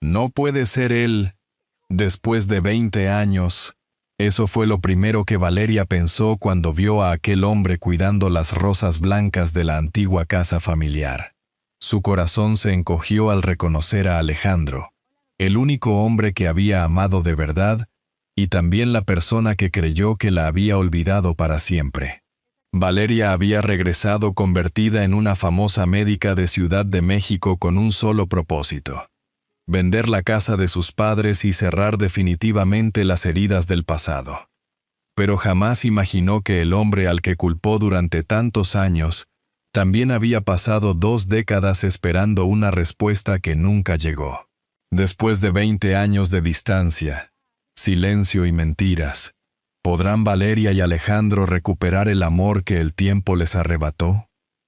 No puede ser él. Después de 20 años, eso fue lo primero que Valeria pensó cuando vio a aquel hombre cuidando las rosas blancas de la antigua casa familiar. Su corazón se encogió al reconocer a Alejandro, el único hombre que había amado de verdad, y también la persona que creyó que la había olvidado para siempre. Valeria había regresado convertida en una famosa médica de Ciudad de México con un solo propósito: vender la casa de sus padres y cerrar definitivamente las heridas del pasado. Pero jamás imaginó que el hombre al que culpó durante tantos años también había pasado 2 décadas esperando una respuesta que nunca llegó. Después de 20 años de distancia, silencio y mentiras, ¿podrán Valeria y Alejandro recuperar el amor que el tiempo les arrebató?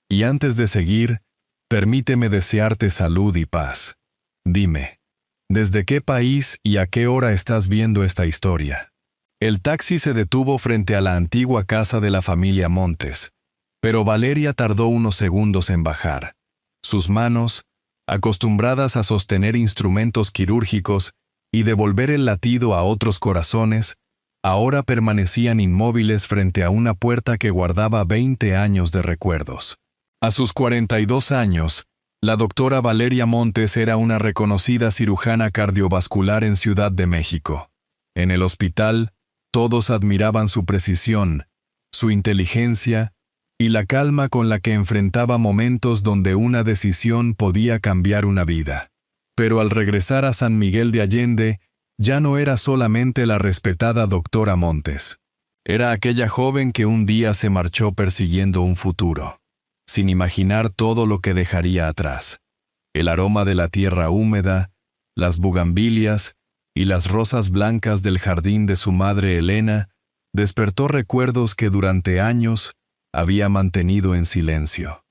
Y antes de seguir, permíteme desearte salud y paz. Dime, ¿desde qué país y a qué hora estás viendo esta historia? El taxi se detuvo frente a la antigua casa de la familia Montes, pero Valeria tardó unos segundos en bajar. Sus manos, acostumbradas a sostener instrumentos quirúrgicos y devolver el latido a otros corazones, ahora permanecían inmóviles frente a una puerta que guardaba 20 años de recuerdos. A sus 42 años, la doctora Valeria Montes era una reconocida cirujana cardiovascular en Ciudad de México. En el hospital, todos admiraban su precisión, su inteligencia y la calma con la que enfrentaba momentos donde una decisión podía cambiar una vida. Pero al regresar a San Miguel de Allende, ya no era solamente la respetada doctora Montes. Era aquella joven que un día se marchó persiguiendo un futuro, sin imaginar todo lo que dejaría atrás. El aroma de la tierra húmeda, las bugambilias y las rosas blancas del jardín de su madre Elena despertó recuerdos que durante años había mantenido en silencio.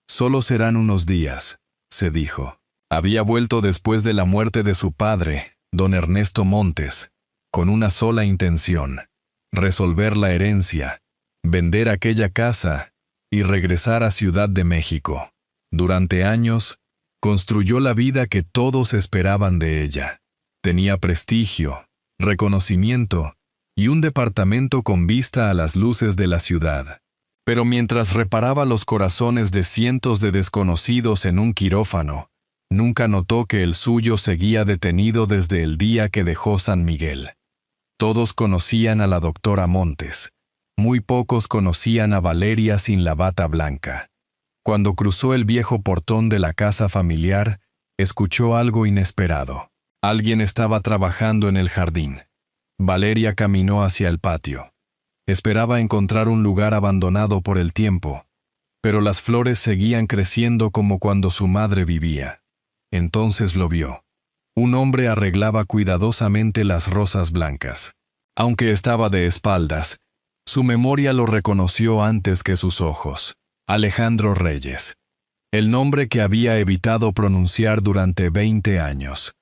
Solo serán unos días, se dijo. Había vuelto después de la muerte de su padre, don Ernesto Montes, con una sola intención: resolver la herencia, vender aquella casa y regresar a Ciudad de México. Durante años, construyó la vida que todos esperaban de ella. Tenía prestigio, reconocimiento y un departamento con vista a las luces de la ciudad. Pero mientras reparaba los corazones de cientos de desconocidos en un quirófano, nunca notó que el suyo seguía detenido desde el día que dejó San Miguel. Todos conocían a la doctora Montes. Muy pocos conocían a Valeria sin la bata blanca. Cuando cruzó el viejo portón de la casa familiar, escuchó algo inesperado. Alguien estaba trabajando en el jardín. Valeria caminó hacia el patio. Esperaba encontrar un lugar abandonado por el tiempo, pero las flores seguían creciendo como cuando su madre vivía. Entonces lo vio. Un hombre arreglaba cuidadosamente las rosas blancas. Aunque estaba de espaldas, su memoria lo reconoció antes que sus ojos. Alejandro Reyes. El nombre que había evitado pronunciar durante 20 años.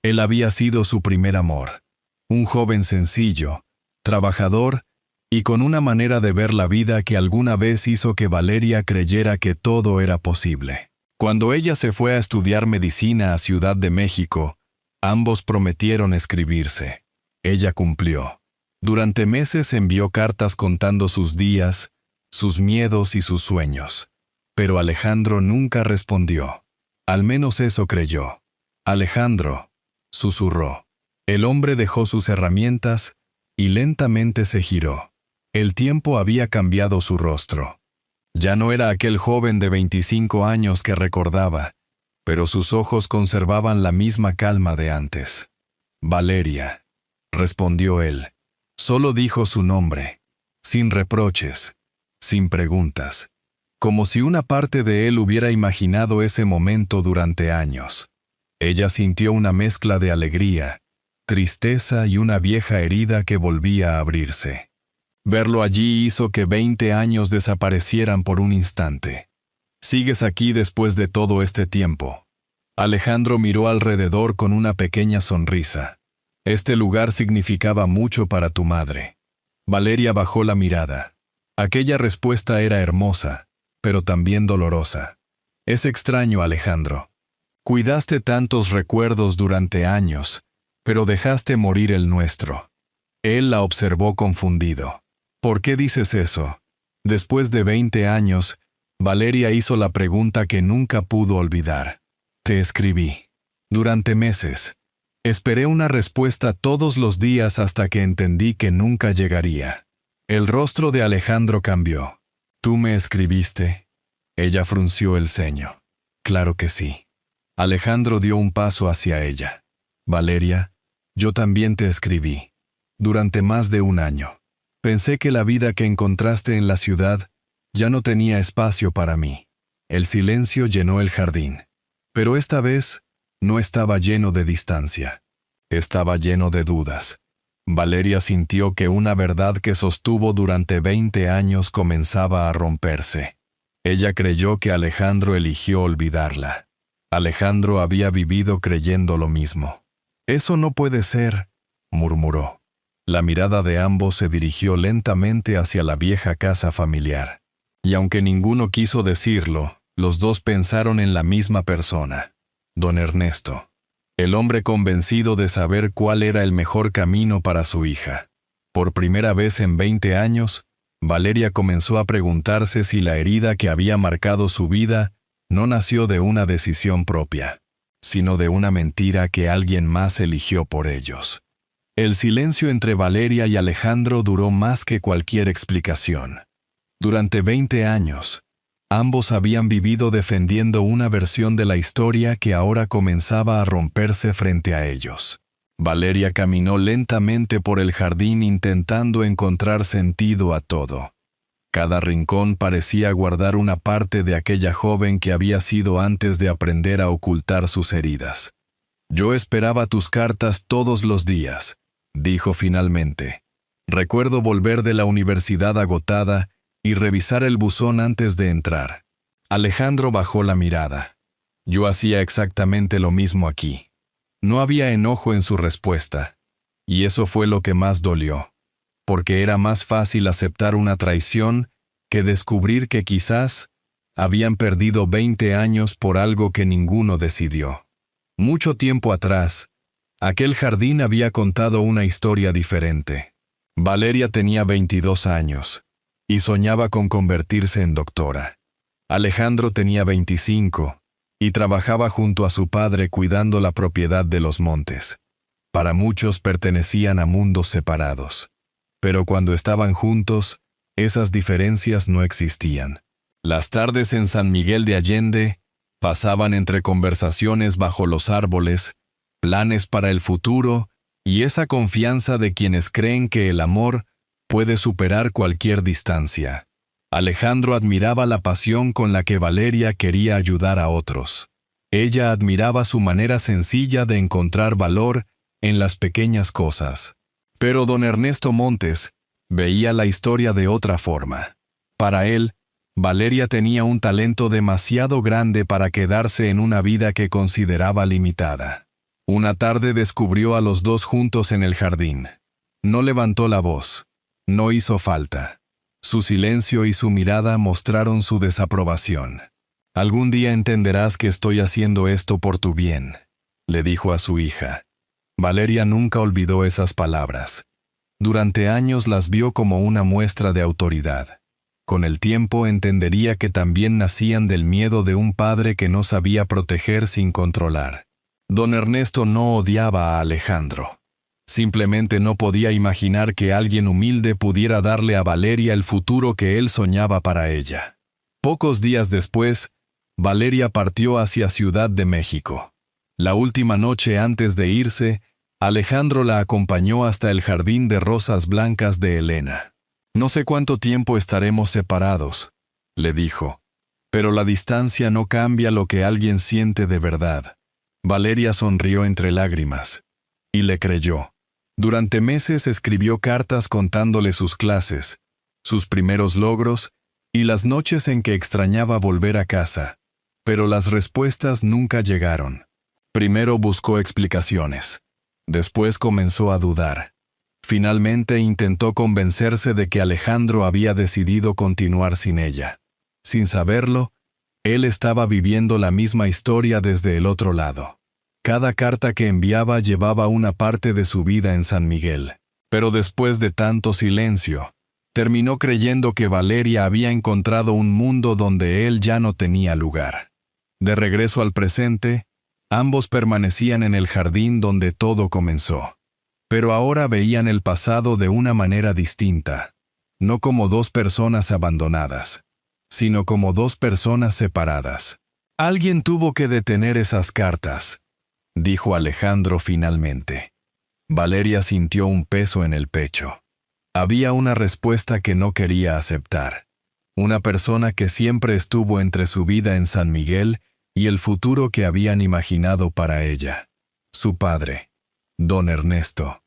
Él había sido su primer amor. Un joven sencillo, trabajador y con una manera de ver la vida que alguna vez hizo que Valeria creyera que todo era posible. Cuando ella se fue a estudiar medicina a Ciudad de México, ambos prometieron escribirse. Ella cumplió. Durante meses envió cartas contando sus días, sus miedos y sus sueños. Pero Alejandro nunca respondió. Al menos eso creyó. Alejandro, susurró. El hombre dejó sus herramientas y lentamente se giró. El tiempo había cambiado su rostro. Ya no era aquel joven de 25 años que recordaba, pero sus ojos conservaban la misma calma de antes. Valeria, respondió él. Solo dijo su nombre, sin reproches, sin preguntas, como si una parte de él hubiera imaginado ese momento durante años. Ella sintió una mezcla de alegría, tristeza y una vieja herida que volvía a abrirse. Verlo allí hizo que 20 años desaparecieran por un instante. ¿Sigues aquí después de todo este tiempo? Alejandro miró alrededor con una pequeña sonrisa. Este lugar significaba mucho para tu madre. Valeria bajó la mirada. Aquella respuesta era hermosa, pero también dolorosa. Es extraño, Alejandro. Cuidaste tantos recuerdos durante años, pero dejaste morir el nuestro. Él la observó confundido. ¿Por qué dices eso? Después de 20 años, Valeria hizo la pregunta que nunca pudo olvidar. Te escribí. Durante meses. Esperé una respuesta todos los días hasta que entendí que nunca llegaría. El rostro de Alejandro cambió. ¿Tú me escribiste? Ella frunció el ceño. Claro que sí. Alejandro dio un paso hacia ella. Valeria, yo también te escribí. Durante más de un año. Pensé que la vida que encontraste en la ciudad ya no tenía espacio para mí. El silencio llenó el jardín. Pero esta vez no estaba lleno de distancia. Estaba lleno de dudas. Valeria sintió que una verdad que sostuvo durante 20 años comenzaba a romperse. Ella creyó que Alejandro eligió olvidarla. Alejandro había vivido creyendo lo mismo. «Eso no puede ser», murmuró. La mirada de ambos se dirigió lentamente hacia la vieja casa familiar. Y aunque ninguno quiso decirlo, los dos pensaron en la misma persona. Don Ernesto. El hombre convencido de saber cuál era el mejor camino para su hija. Por primera vez en 20 años, Valeria comenzó a preguntarse si la herida que había marcado su vida no nació de una decisión propia, sino de una mentira que alguien más eligió por ellos. El silencio entre Valeria y Alejandro duró más que cualquier explicación. Durante 20 años, ambos habían vivido defendiendo una versión de la historia que ahora comenzaba a romperse frente a ellos. Valeria caminó lentamente por el jardín intentando encontrar sentido a todo. Cada rincón parecía guardar una parte de aquella joven que había sido antes de aprender a ocultar sus heridas. «Yo esperaba tus cartas todos los días», dijo finalmente. «Recuerdo volver de la universidad agotada y revisar el buzón antes de entrar». Alejandro bajó la mirada. «Yo hacía exactamente lo mismo aquí». No había enojo en su respuesta, y eso fue lo que más dolió, porque era más fácil aceptar una traición que descubrir que quizás habían perdido 20 años por algo que ninguno decidió. Mucho tiempo atrás, aquel jardín había contado una historia diferente. Valeria tenía 22 años y soñaba con convertirse en doctora. Alejandro tenía 25 y trabajaba junto a su padre cuidando la propiedad de los montes. Para muchos pertenecían a mundos separados. Pero cuando estaban juntos, esas diferencias no existían. Las tardes en San Miguel de Allende pasaban entre conversaciones bajo los árboles, planes para el futuro y esa confianza de quienes creen que el amor puede superar cualquier distancia. Alejandro admiraba la pasión con la que Valeria quería ayudar a otros. Ella admiraba su manera sencilla de encontrar valor en las pequeñas cosas. Pero don Ernesto Montes veía la historia de otra forma. Para él, Valeria tenía un talento demasiado grande para quedarse en una vida que consideraba limitada. Una tarde descubrió a los dos juntos en el jardín. No levantó la voz. No hizo falta. Su silencio y su mirada mostraron su desaprobación. «Algún día entenderás que estoy haciendo esto por tu bien», le dijo a su hija. Valeria nunca olvidó esas palabras. Durante años las vio como una muestra de autoridad. Con el tiempo entendería que también nacían del miedo de un padre que no sabía proteger sin controlar. Don Ernesto no odiaba a Alejandro. Simplemente no podía imaginar que alguien humilde pudiera darle a Valeria el futuro que él soñaba para ella. Pocos días después, Valeria partió hacia Ciudad de México. La última noche antes de irse, Alejandro la acompañó hasta el jardín de rosas blancas de Elena. «No sé cuánto tiempo estaremos separados», le dijo, «pero la distancia no cambia lo que alguien siente de verdad». Valeria sonrió entre lágrimas. Y le creyó. Durante meses escribió cartas contándole sus clases, sus primeros logros y las noches en que extrañaba volver a casa. Pero las respuestas nunca llegaron. Primero buscó explicaciones. Después comenzó a dudar. Finalmente intentó convencerse de que Alejandro había decidido continuar sin ella. Sin saberlo, Él estaba viviendo la misma historia desde el otro lado. Cada carta que enviaba llevaba una parte de su vida en San Miguel. Pero después de tanto silencio, terminó creyendo que Valeria había encontrado un mundo donde él ya no tenía lugar. De regreso al presente, ambos permanecían en el jardín donde todo comenzó. Pero ahora veían el pasado de una manera distinta, no como dos personas abandonadas, sino como dos personas separadas. Alguien tuvo que detener esas cartas, dijo Alejandro finalmente. Valeria sintió un peso en el pecho. Había una respuesta que no quería aceptar. Una persona que siempre estuvo entre su vida en San Miguel y el futuro que habían imaginado para ella. Su padre, don Ernesto.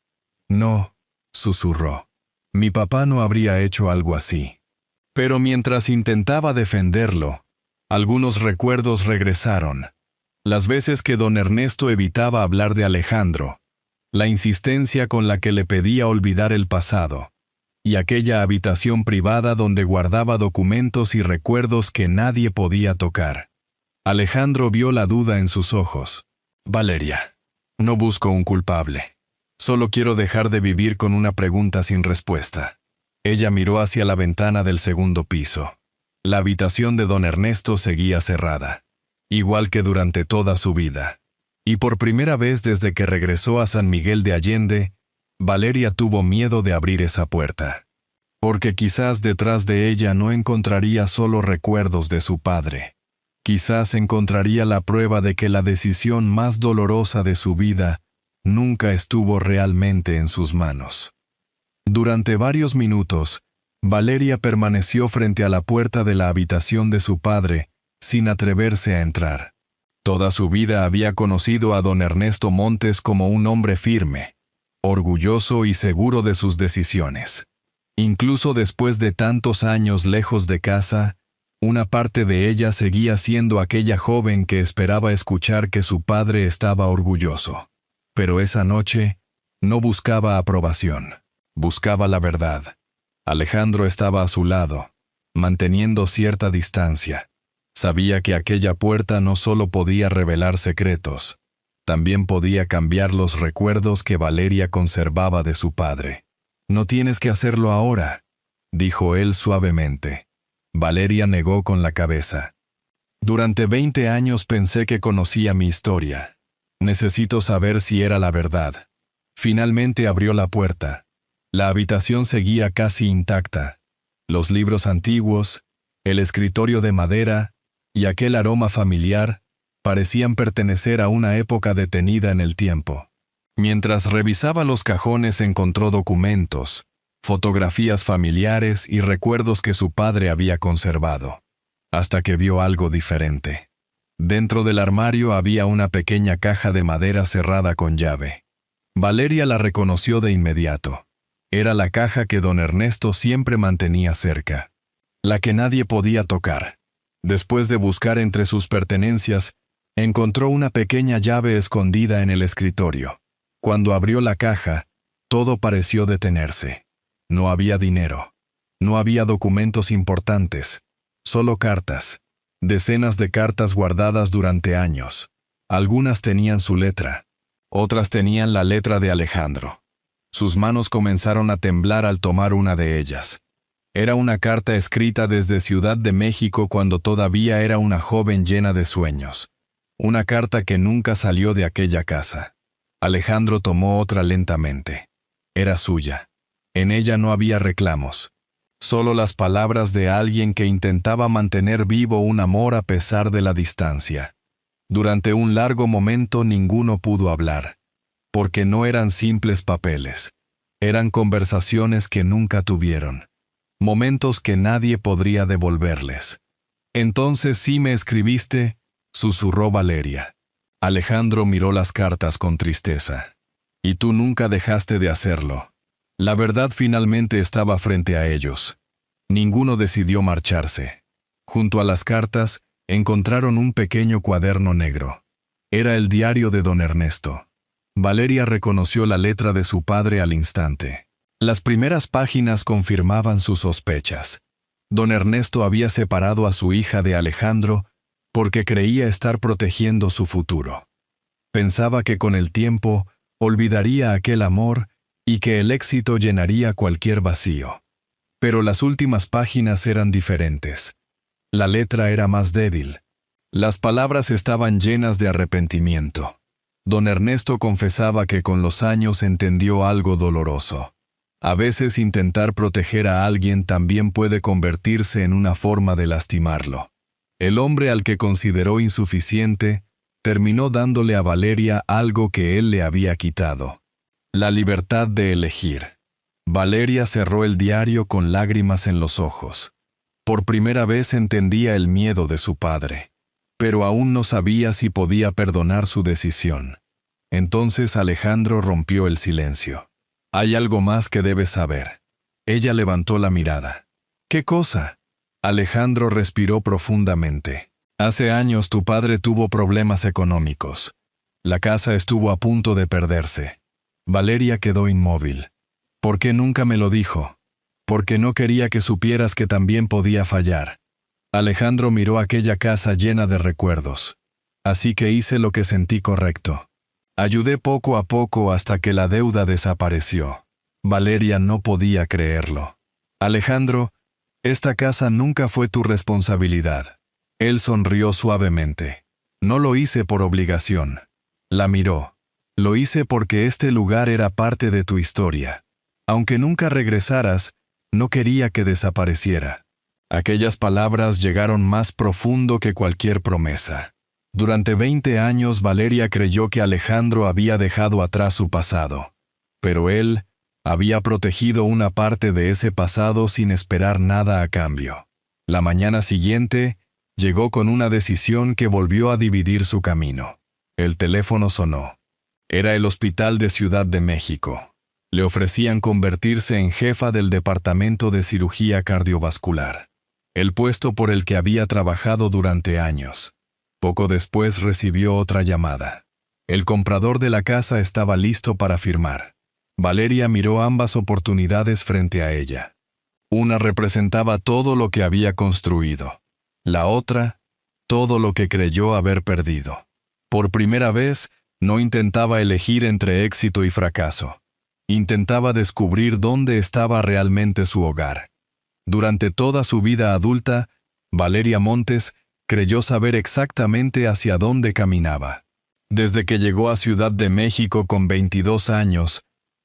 No, susurró. Mi papá no habría hecho algo así. Pero mientras intentaba defenderlo, algunos recuerdos regresaron. Las veces que don Ernesto evitaba hablar de Alejandro, la insistencia con la que le pedía olvidar el pasado, y aquella habitación privada donde guardaba documentos y recuerdos que nadie podía tocar. Alejandro vio la duda en sus ojos. Valeria, no busco un culpable. Solo quiero dejar de vivir con una pregunta sin respuesta. Ella miró hacia la ventana del segundo piso. La habitación de don Ernesto seguía cerrada, igual que durante toda su vida. Y por primera vez desde que regresó a San Miguel de Allende, Valeria tuvo miedo de abrir esa puerta. Porque quizás detrás de ella no encontraría solo recuerdos de su padre. Quizás encontraría la prueba de que la decisión más dolorosa de su vida nunca estuvo realmente en sus manos. Durante varios minutos, Valeria permaneció frente a la puerta de la habitación de su padre, sin atreverse a entrar. Toda su vida había conocido a don Ernesto Montes como un hombre firme, orgulloso y seguro de sus decisiones. Incluso después de tantos años lejos de casa, una parte de ella seguía siendo aquella joven que esperaba escuchar que su padre estaba orgulloso. Pero esa noche, no buscaba aprobación, buscaba la verdad. Alejandro estaba a su lado, manteniendo cierta distancia. Sabía que aquella puerta no solo podía revelar secretos, también podía cambiar los recuerdos que Valeria conservaba de su padre. «No tienes que hacerlo ahora», dijo él suavemente. Valeria negó con la cabeza. «Durante 20 años pensé que conocía mi historia. Necesito saber si era la verdad». Finalmente abrió la puerta. La habitación seguía casi intacta. Los libros antiguos, el escritorio de madera y aquel aroma familiar parecían pertenecer a una época detenida en el tiempo. Mientras revisaba los cajones encontró documentos, fotografías familiares y recuerdos que su padre había conservado, hasta que vio algo diferente. Dentro del armario había una pequeña caja de madera cerrada con llave. Valeria la reconoció de inmediato. Era la caja que don Ernesto siempre mantenía cerca, la que nadie podía tocar. Después de buscar entre sus pertenencias, encontró una pequeña llave escondida en el escritorio. Cuando abrió la caja, todo pareció detenerse. No había dinero. No había documentos importantes. Solo cartas. Decenas de cartas guardadas durante años. Algunas tenían su letra. Otras tenían la letra de Alejandro. Sus manos comenzaron a temblar al tomar una de ellas. Era una carta escrita desde Ciudad de México cuando todavía era una joven llena de sueños. Una carta que nunca salió de aquella casa. Alejandro tomó otra lentamente. Era suya. En ella no había reclamos. Solo las palabras de alguien que intentaba mantener vivo un amor a pesar de la distancia. Durante un largo momento ninguno pudo hablar, porque no eran simples papeles. Eran conversaciones que nunca tuvieron. Momentos que nadie podría devolverles. «Entonces sí me escribiste», susurró Valeria. Alejandro miró las cartas con tristeza. «Y tú nunca dejaste de hacerlo». La verdad finalmente estaba frente a ellos. Ninguno decidió marcharse. Junto a las cartas, encontraron un pequeño cuaderno negro. Era el diario de don Ernesto. Valeria reconoció la letra de su padre al instante. Las primeras páginas confirmaban sus sospechas. Don Ernesto había separado a su hija de Alejandro porque creía estar protegiendo su futuro. Pensaba que con el tiempo olvidaría aquel amor y que el éxito llenaría cualquier vacío. Pero las últimas páginas eran diferentes. La letra era más débil. Las palabras estaban llenas de arrepentimiento. Don Ernesto confesaba que con los años entendió algo doloroso. A veces intentar proteger a alguien también puede convertirse en una forma de lastimarlo. El hombre al que consideró insuficiente terminó dándole a Valeria algo que él le había quitado: la libertad de elegir. Valeria cerró el diario con lágrimas en los ojos. Por primera vez entendía el miedo de su padre, pero aún no sabía si podía perdonar su decisión. Entonces Alejandro rompió el silencio. «Hay algo más que debes saber». Ella levantó la mirada. «¿Qué cosa?» Alejandro respiró profundamente. «Hace años tu padre tuvo problemas económicos. La casa estuvo a punto de perderse». Valeria quedó inmóvil. «¿Por qué nunca me lo dijo?» «Porque no quería que supieras que también podía fallar». Alejandro miró aquella casa llena de recuerdos. «Así que hice lo que sentí correcto. Ayudé poco a poco hasta que la deuda desapareció». Valeria no podía creerlo. «Alejandro, esta casa nunca fue tu responsabilidad». Él sonrió suavemente. «No lo hice por obligación». La miró. «Lo hice porque este lugar era parte de tu historia. Aunque nunca regresaras, no quería que desapareciera». Aquellas palabras llegaron más profundo que cualquier promesa. Durante 20 años Valeria creyó que Alejandro había dejado atrás su pasado. Pero él había protegido una parte de ese pasado sin esperar nada a cambio. La mañana siguiente llegó con una decisión que volvió a dividir su camino. El teléfono sonó. Era el Hospital de Ciudad de México. Le ofrecían convertirse en jefa del Departamento de Cirugía Cardiovascular, el puesto por el que había trabajado durante años. Poco después recibió otra llamada. El comprador de la casa estaba listo para firmar. Valeria miró ambas oportunidades frente a ella. Una representaba todo lo que había construido. La otra, todo lo que creyó haber perdido. Por primera vez, no intentaba elegir entre éxito y fracaso. Intentaba descubrir dónde estaba realmente su hogar. Durante toda su vida adulta, Valeria Montes creyó saber exactamente hacia dónde caminaba. Desde que llegó a Ciudad de México con 22 años,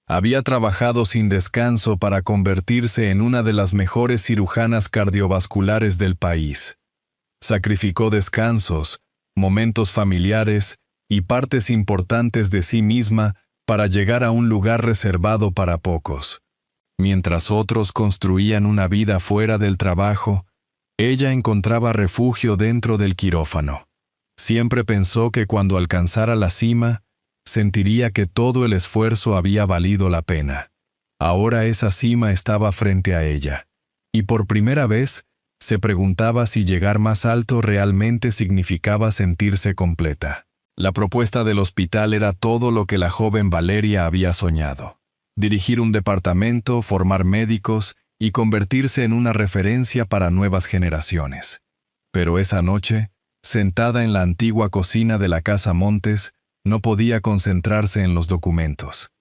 había trabajado sin descanso para convertirse en una de las mejores cirujanas cardiovasculares del país. Sacrificó descansos, momentos familiares y partes importantes de sí misma para llegar a un lugar reservado para pocos. Mientras otros construían una vida fuera del trabajo, ella encontraba refugio dentro del quirófano. Siempre pensó que cuando alcanzara la cima, sentiría que todo el esfuerzo había valido la pena. Ahora esa cima estaba frente a ella, y por primera vez se preguntaba si llegar más alto realmente significaba sentirse completa. La propuesta del hospital era todo lo que la joven Valeria había soñado: dirigir un departamento, formar médicos y convertirse en una referencia para nuevas generaciones. Pero esa noche, sentada en la antigua cocina de la Casa Montes, no podía concentrarse en los documentos.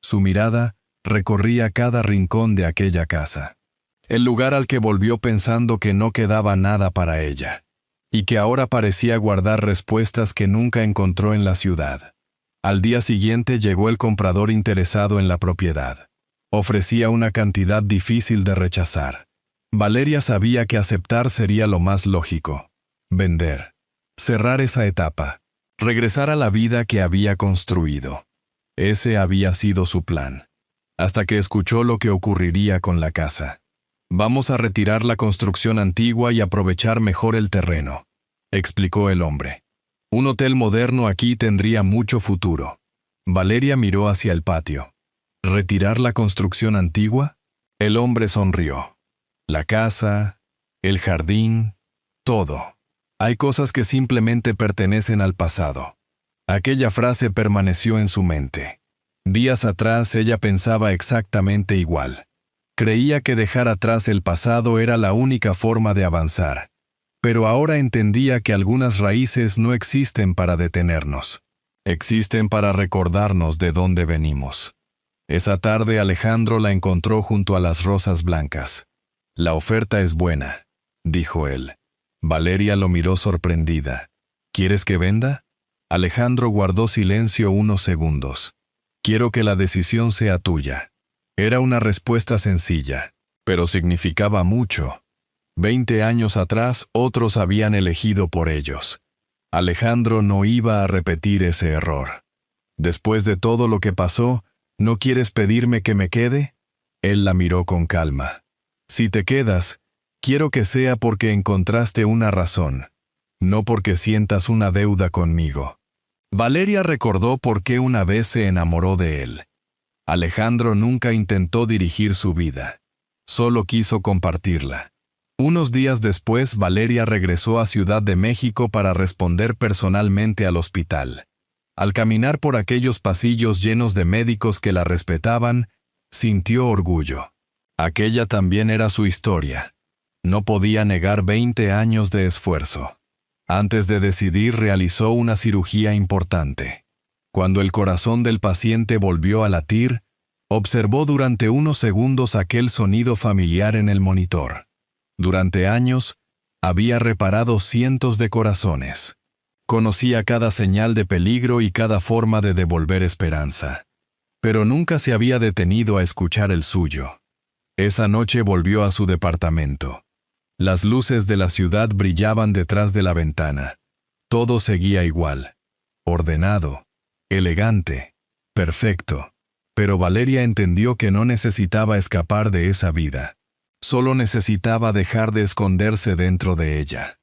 Su mirada recorría cada rincón de aquella casa. El lugar al que volvió pensando que no quedaba nada para ella, y que ahora parecía guardar respuestas que nunca encontró en la ciudad. Al día siguiente llegó el comprador interesado en la propiedad. Ofrecía una cantidad difícil de rechazar. Valeria sabía que aceptar sería lo más lógico. Vender. Cerrar esa etapa. Regresar a la vida que había construido. Ese había sido su plan. Hasta que escuchó lo que ocurriría con la casa. «Vamos a retirar la construcción antigua y aprovechar mejor el terreno», explicó el hombre. «Un hotel moderno aquí tendría mucho futuro». Valeria miró hacia el patio. ¿Retirar la construcción antigua? El hombre sonrió. La casa, el jardín, todo. Hay cosas que simplemente pertenecen al pasado. Aquella frase permaneció en su mente. Días atrás ella pensaba exactamente igual. Creía que dejar atrás el pasado era la única forma de avanzar. Pero ahora entendía que algunas raíces no existen para detenernos. Existen para recordarnos de dónde venimos. Esa tarde Alejandro la encontró junto a las rosas blancas. «La oferta es buena», dijo él. Valeria lo miró sorprendida. «¿Quieres que venda?» Alejandro guardó silencio unos segundos. «Quiero que la decisión sea tuya». Era una respuesta sencilla, pero significaba mucho. 20 años atrás otros habían elegido por ellos. Alejandro no iba a repetir ese error. «Después de todo lo que pasó, ¿no quieres pedirme que me quede?» Él la miró con calma. «Si te quedas, quiero que sea porque encontraste una razón, no porque sientas una deuda conmigo». Valeria recordó por qué una vez se enamoró de él. Alejandro nunca intentó dirigir su vida. Solo quiso compartirla. Unos días después, Valeria regresó a Ciudad de México para responder personalmente al hospital. Al caminar por aquellos pasillos llenos de médicos que la respetaban, sintió orgullo. Aquella también era su historia. No podía negar 20 años de esfuerzo. Antes de decidir, realizó una cirugía importante. Cuando el corazón del paciente volvió a latir, observó durante unos segundos aquel sonido familiar en el monitor. Durante años, había reparado cientos de corazones. Conocía cada señal de peligro y cada forma de devolver esperanza. Pero nunca se había detenido a escuchar el suyo. Esa noche volvió a su departamento. Las luces de la ciudad brillaban detrás de la ventana. Todo seguía igual. Ordenado, elegante, perfecto. Pero Valeria entendió que no necesitaba escapar de esa vida. Solo necesitaba dejar de esconderse dentro de ella.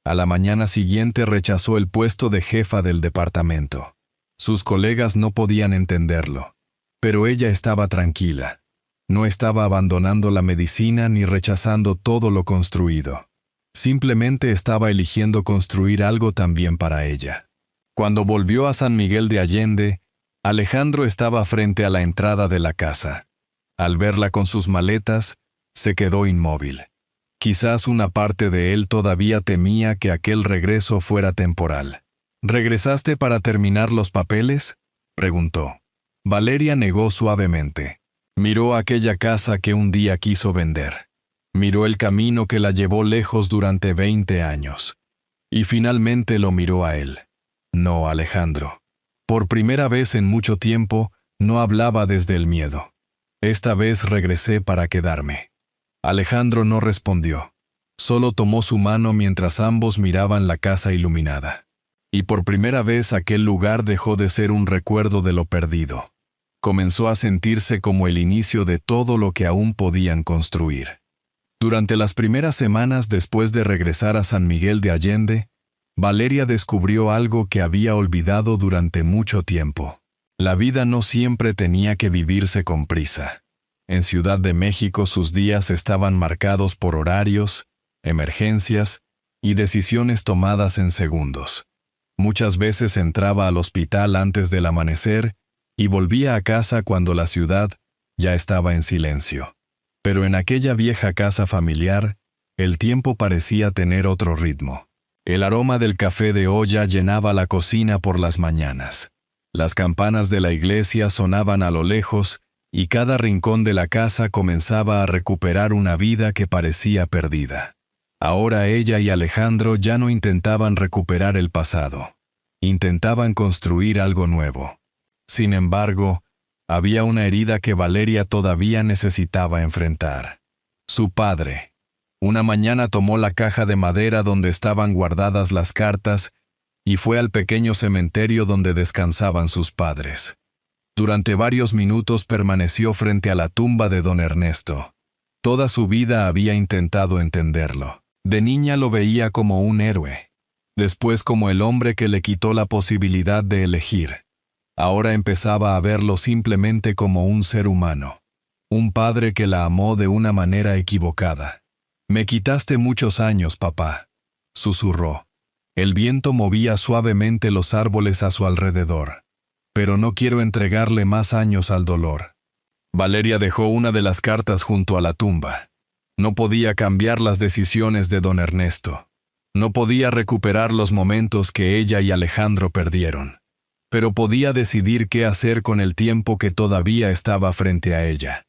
A la mañana siguiente rechazó el puesto de jefa del departamento. Sus colegas no podían entenderlo. Pero ella estaba tranquila. No estaba abandonando la medicina ni rechazando todo lo construido. Simplemente estaba eligiendo construir algo también para ella. Cuando volvió a San Miguel de Allende, Alejandro estaba frente a la entrada de la casa. Al verla con sus maletas, se quedó inmóvil. Quizás una parte de él todavía temía que aquel regreso fuera temporal. «¿Regresaste para terminar los papeles?», preguntó. Valeria negó suavemente. Miró aquella casa que un día quiso vender. Miró el camino que la llevó lejos durante 20 años. Y finalmente lo miró a él. No, Alejandro. Por primera vez en mucho tiempo, no hablaba desde el miedo. Esta vez regresé para quedarme. Alejandro no respondió. Solo tomó su mano mientras ambos miraban la casa iluminada. Y por primera vez aquel lugar dejó de ser un recuerdo de lo perdido. Comenzó a sentirse como el inicio de todo lo que aún podían construir. Durante las primeras semanas después de regresar a San Miguel de Allende, Valeria descubrió algo que había olvidado durante mucho tiempo. La vida no siempre tenía que vivirse con prisa. En Ciudad de México sus días estaban marcados por horarios, emergencias y decisiones tomadas en segundos. Muchas veces entraba al hospital antes del amanecer y volvía a casa cuando la ciudad ya estaba en silencio. Pero en aquella vieja casa familiar, el tiempo parecía tener otro ritmo. El aroma del café de olla llenaba la cocina por las mañanas. Las campanas de la iglesia sonaban a lo lejos y cada rincón de la casa comenzaba a recuperar una vida que parecía perdida. Ahora ella y Alejandro ya no intentaban recuperar el pasado. Intentaban construir algo nuevo. Sin embargo, había una herida que Valeria todavía necesitaba enfrentar. Su padre. Una mañana tomó la caja de madera donde estaban guardadas las cartas y fue al pequeño cementerio donde descansaban sus padres. Durante varios minutos permaneció frente a la tumba de don Ernesto. Toda su vida había intentado entenderlo. De niña lo veía como un héroe. Después como el hombre que le quitó la posibilidad de elegir. Ahora empezaba a verlo simplemente como un ser humano. Un padre que la amó de una manera equivocada. «Me quitaste muchos años, papá», susurró. El viento movía suavemente los árboles a su alrededor. «Pero no quiero entregarle más años al dolor». Valeria dejó una de las cartas junto a la tumba. No podía cambiar las decisiones de don Ernesto. No podía recuperar los momentos que ella y Alejandro perdieron, pero podía decidir qué hacer con el tiempo que todavía estaba frente a ella.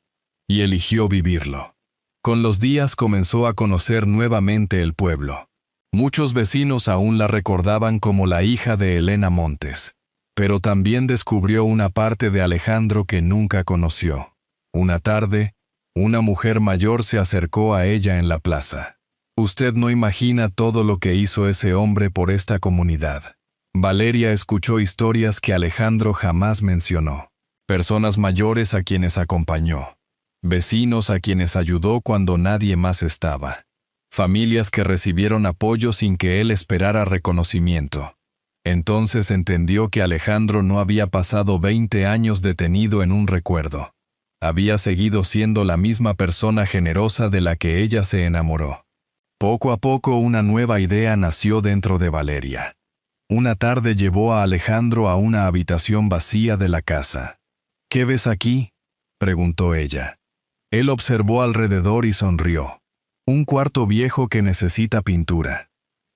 Y eligió vivirlo. Con los días comenzó a conocer nuevamente el pueblo. Muchos vecinos aún la recordaban como la hija de Elena Montes, pero también descubrió una parte de Alejandro que nunca conoció. Una tarde, una mujer mayor se acercó a ella en la plaza. Usted no imagina todo lo que hizo ese hombre por esta comunidad. Valeria escuchó historias que Alejandro jamás mencionó. Personas mayores a quienes acompañó. Vecinos a quienes ayudó cuando nadie más estaba. Familias que recibieron apoyo sin que él esperara reconocimiento. Entonces entendió que Alejandro no había pasado 20 años detenido en un recuerdo. Había seguido siendo la misma persona generosa de la que ella se enamoró. Poco a poco una nueva idea nació dentro de Valeria. Una tarde llevó a Alejandro a una habitación vacía de la casa. ¿Qué ves aquí?, preguntó ella. Él observó alrededor y sonrió. Un cuarto viejo que necesita pintura.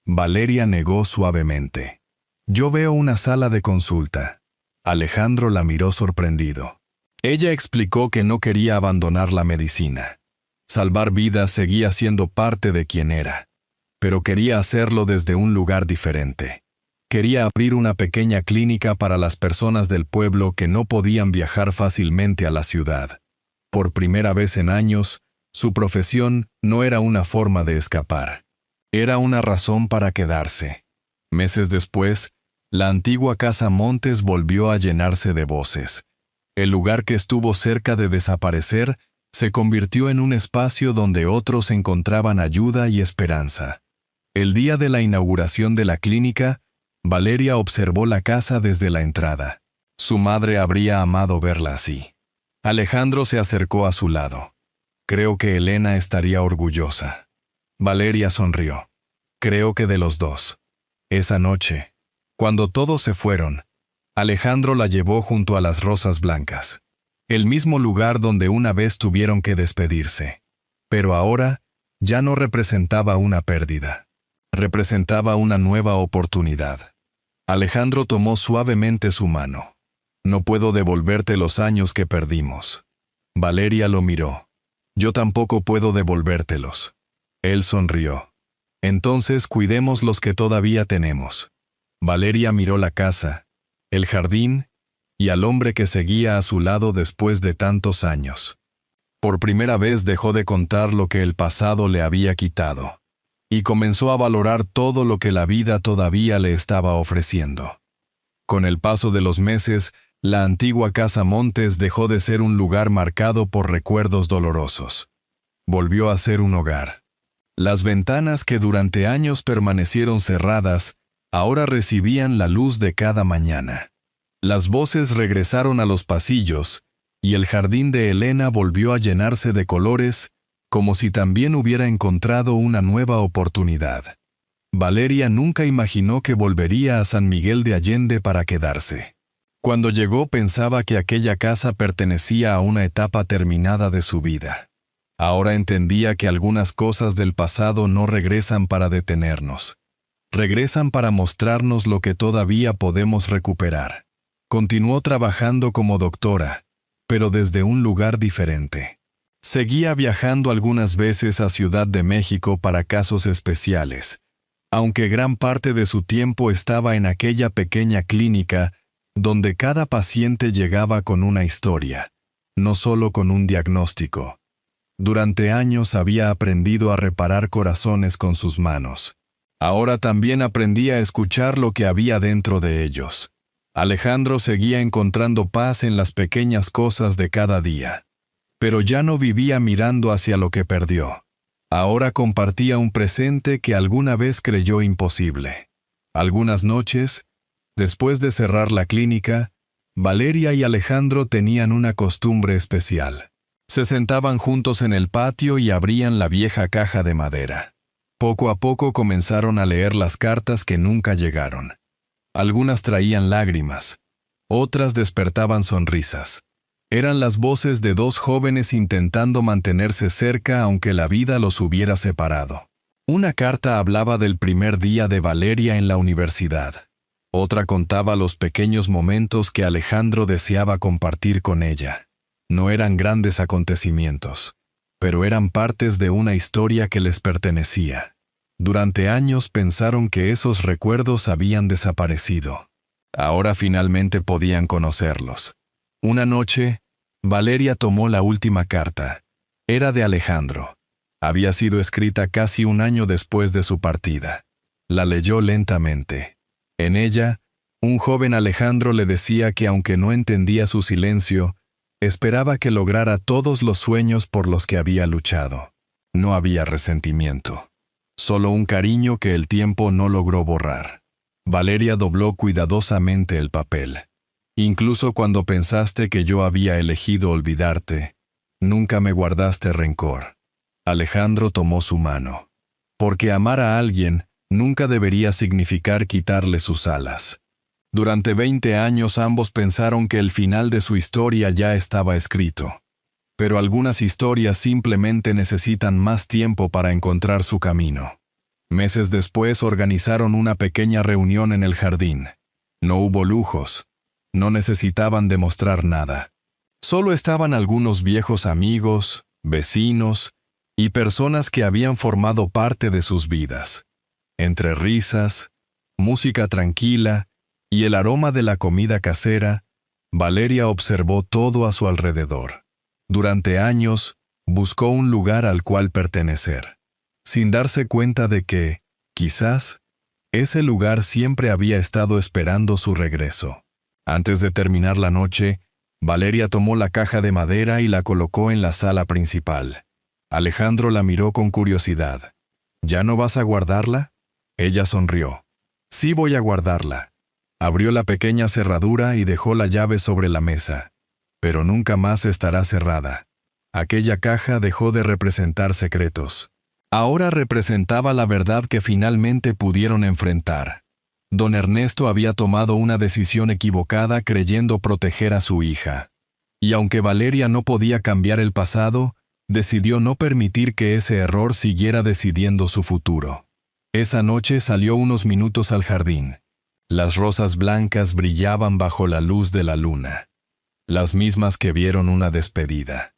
Valeria negó suavemente. Yo veo una sala de consulta. Alejandro la miró sorprendido. Ella explicó que no quería abandonar la medicina. Salvar vidas seguía siendo parte de quien era, pero quería hacerlo desde un lugar diferente. Quería abrir una pequeña clínica para las personas del pueblo que no podían viajar fácilmente a la ciudad. Por primera vez en años, su profesión no era una forma de escapar. Era una razón para quedarse. Meses después, la antigua Casa Montes volvió a llenarse de voces. El lugar que estuvo cerca de desaparecer se convirtió en un espacio donde otros encontraban ayuda y esperanza. El día de la inauguración de la clínica, Valeria observó la casa desde la entrada. Su madre habría amado verla así. Alejandro se acercó a su lado. Creo que Elena estaría orgullosa. Valeria sonrió. Creo que de los dos. Esa noche, cuando todos se fueron, Alejandro la llevó junto a las rosas blancas. El mismo lugar donde una vez tuvieron que despedirse. Pero ahora, ya no representaba una pérdida. Representaba una nueva oportunidad. Alejandro tomó suavemente su mano. No puedo devolverte los años que perdimos. Valeria lo miró. Yo tampoco puedo devolvértelos. Él sonrió. Entonces cuidemos los que todavía tenemos. Valeria miró la casa, el jardín y al hombre que seguía a su lado después de tantos años. Por primera vez dejó de contar lo que el pasado le había quitado, y comenzó a valorar todo lo que la vida todavía le estaba ofreciendo. Con el paso de los meses, la antigua Casa Montes dejó de ser un lugar marcado por recuerdos dolorosos. Volvió a ser un hogar. Las ventanas que durante años permanecieron cerradas, ahora recibían la luz de cada mañana. Las voces regresaron a los pasillos, y el jardín de Elena volvió a llenarse de colores, como si también hubiera encontrado una nueva oportunidad. Valeria nunca imaginó que volvería a San Miguel de Allende para quedarse. Cuando llegó pensaba que aquella casa pertenecía a una etapa terminada de su vida. Ahora entendía que algunas cosas del pasado no regresan para detenernos. Regresan para mostrarnos lo que todavía podemos recuperar. Continuó trabajando como doctora, pero desde un lugar diferente. Seguía viajando algunas veces a Ciudad de México para casos especiales, aunque gran parte de su tiempo estaba en aquella pequeña clínica donde cada paciente llegaba con una historia, no solo con un diagnóstico. Durante años había aprendido a reparar corazones con sus manos. Ahora también aprendía a escuchar lo que había dentro de ellos. Alejandro seguía encontrando paz en las pequeñas cosas de cada día. Pero ya no vivía mirando hacia lo que perdió. Ahora compartía un presente que alguna vez creyó imposible. Algunas noches, después de cerrar la clínica, Valeria y Alejandro tenían una costumbre especial. Se sentaban juntos en el patio y abrían la vieja caja de madera. Poco a poco comenzaron a leer las cartas que nunca llegaron. Algunas traían lágrimas, otras despertaban sonrisas. Eran las voces de dos jóvenes intentando mantenerse cerca aunque la vida los hubiera separado. Una carta hablaba del primer día de Valeria en la universidad. Otra contaba los pequeños momentos que Alejandro deseaba compartir con ella. No eran grandes acontecimientos, pero eran partes de una historia que les pertenecía. Durante años pensaron que esos recuerdos habían desaparecido. Ahora finalmente podían conocerlos. Una noche, Valeria tomó la última carta. Era de Alejandro. Había sido escrita casi un año después de su partida. La leyó lentamente. En ella, un joven Alejandro le decía que aunque no entendía su silencio, esperaba que lograra todos los sueños por los que había luchado. No había resentimiento, solo un cariño que el tiempo no logró borrar. Valeria dobló cuidadosamente el papel. Incluso cuando pensaste que yo había elegido olvidarte, nunca me guardaste rencor. Alejandro tomó su mano. Porque amar a alguien nunca debería significar quitarle sus alas. Durante 20 años ambos pensaron que el final de su historia ya estaba escrito. Pero algunas historias simplemente necesitan más tiempo para encontrar su camino. Meses después organizaron una pequeña reunión en el jardín. No hubo lujos. No necesitaban demostrar nada. Solo estaban algunos viejos amigos, vecinos y personas que habían formado parte de sus vidas. Entre risas, música tranquila y el aroma de la comida casera, Valeria observó todo a su alrededor. Durante años, buscó un lugar al cual pertenecer, sin darse cuenta de que, quizás, ese lugar siempre había estado esperando su regreso. Antes de terminar la noche, Valeria tomó la caja de madera y la colocó en la sala principal. Alejandro la miró con curiosidad. ¿Ya no vas a guardarla? Ella sonrió. Sí, voy a guardarla. Abrió la pequeña cerradura y dejó la llave sobre la mesa. Pero nunca más estará cerrada. Aquella caja dejó de representar secretos. Ahora representaba la verdad que finalmente pudieron enfrentar. Don Ernesto había tomado una decisión equivocada creyendo proteger a su hija. Y aunque Valeria no podía cambiar el pasado, decidió no permitir que ese error siguiera decidiendo su futuro. Esa noche salió unos minutos al jardín. Las rosas blancas brillaban bajo la luz de la luna. Las mismas que vieron una despedida.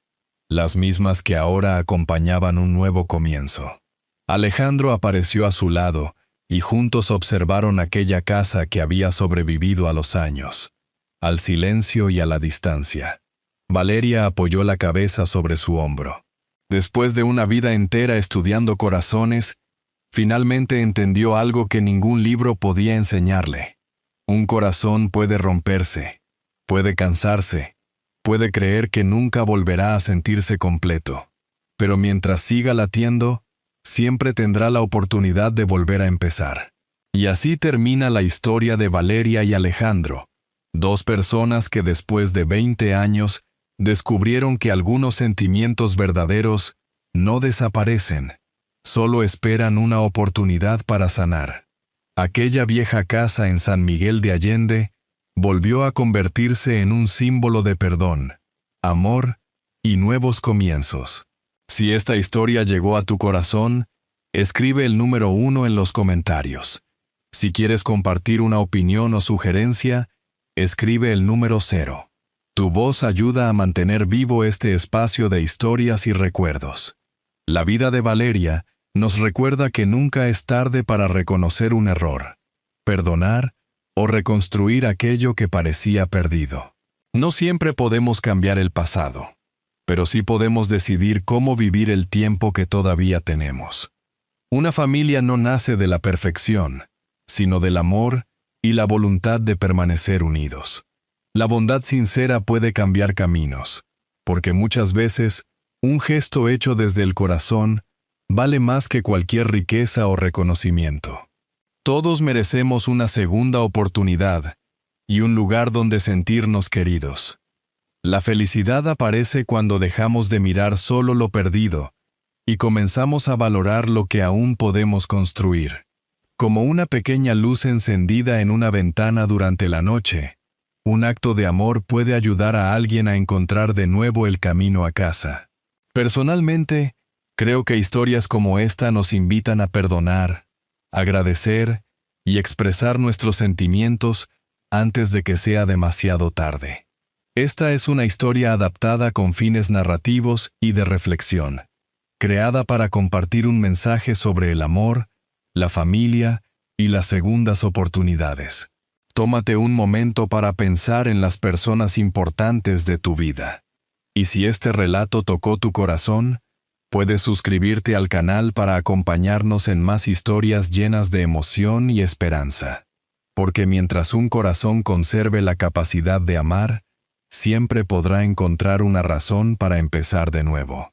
Las mismas que ahora acompañaban un nuevo comienzo. Alejandro apareció a su lado, y juntos observaron aquella casa que había sobrevivido a los años, al silencio y a la distancia. Valeria apoyó la cabeza sobre su hombro. Después de una vida entera estudiando corazones, finalmente entendió algo que ningún libro podía enseñarle. Un corazón puede romperse, puede cansarse, puede creer que nunca volverá a sentirse completo. Pero mientras siga latiendo, siempre tendrá la oportunidad de volver a empezar. Y así termina la historia de Valeria y Alejandro, dos personas que después de 20 años descubrieron que algunos sentimientos verdaderos no desaparecen, solo esperan una oportunidad para sanar. Aquella vieja casa en San Miguel de Allende volvió a convertirse en un símbolo de perdón, amor y nuevos comienzos. Si esta historia llegó a tu corazón, escribe el número 1 en los comentarios. Si quieres compartir una opinión o sugerencia, escribe el número 0. Tu voz ayuda a mantener vivo este espacio de historias y recuerdos. La vida de Valeria nos recuerda que nunca es tarde para reconocer un error, perdonar o reconstruir aquello que parecía perdido. No siempre podemos cambiar el pasado, pero sí podemos decidir cómo vivir el tiempo que todavía tenemos. Una familia no nace de la perfección, sino del amor y la voluntad de permanecer unidos. La bondad sincera puede cambiar caminos, porque muchas veces un gesto hecho desde el corazón vale más que cualquier riqueza o reconocimiento. Todos merecemos una segunda oportunidad y un lugar donde sentirnos queridos. La felicidad aparece cuando dejamos de mirar solo lo perdido y comenzamos a valorar lo que aún podemos construir. Como una pequeña luz encendida en una ventana durante la noche, un acto de amor puede ayudar a alguien a encontrar de nuevo el camino a casa. Personalmente, Creo que historias como esta nos invitan a perdonar, agradecer y expresar nuestros sentimientos antes de que sea demasiado tarde. Esta es una historia adaptada con fines narrativos y de reflexión, creada para compartir un mensaje sobre el amor, la familia y las segundas oportunidades. Tómate un momento para pensar en las personas importantes de tu vida. Y si este relato tocó tu corazón, puedes suscribirte al canal para acompañarnos en más historias llenas de emoción y esperanza. Porque mientras un corazón conserve la capacidad de amar, siempre podrá encontrar una razón para empezar de nuevo.